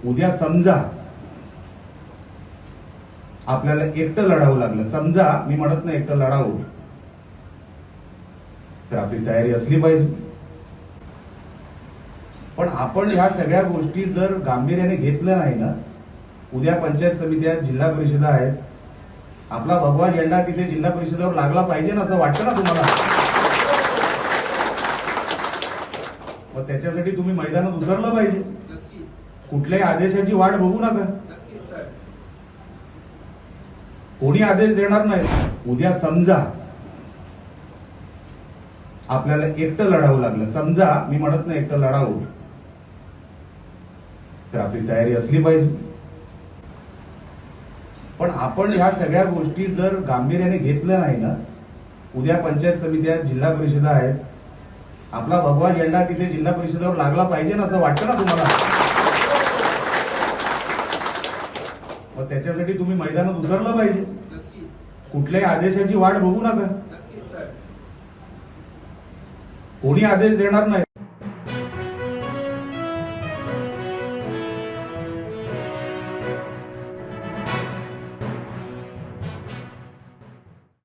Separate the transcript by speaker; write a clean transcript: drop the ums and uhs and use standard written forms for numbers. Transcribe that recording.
Speaker 1: उद्या समजा आपल्याला एकटं लढावं लागलं, समजा मी म्हणत नाही एकटं लढावं, तर आपली तयारी असली पाहिजे. पण आपण ह्या सगळ्या गोष्टी जर गांभीर्याने घेतलं नाही ना, उद्या पंचायत समिती आहेत, जिल्हा परिषदा आहेत, आपला भगवा झेंडा तिथे जिल्हा परिषदेवर लागला पाहिजे ना, असं वाटतं ना तुम्हाला? मग त्याच्यासाठी तुम्ही मैदानात उतरलं पाहिजे. कुठल्याही आदेशाची वाट बघू नका. कोणी आदेश देणार नाही. उद्या समजा आपल्याला एकटं लढावं लागलं, समजा मी म्हणत नाही एकटं लढावं, तर आपली तयारी असली पाहिजे. पण आपण ह्या सगळ्या गोष्टी जर गांभीर्याने घेतलं नाही ना, उद्या पंचायत समिती आहेत, जिल्हा परिषदा आहेत, आपला भगवा झेंडा तिथे जिल्हा परिषदेवर लागला पाहिजे ना, असं वाटतं ना तुम्हाला? मग त्याच्यासाठी तुम्ही मैदानात उतरलं पाहिजे. कुठल्याही आदेशाची वाट बघू नका. कोणी आदेश देणार नाही.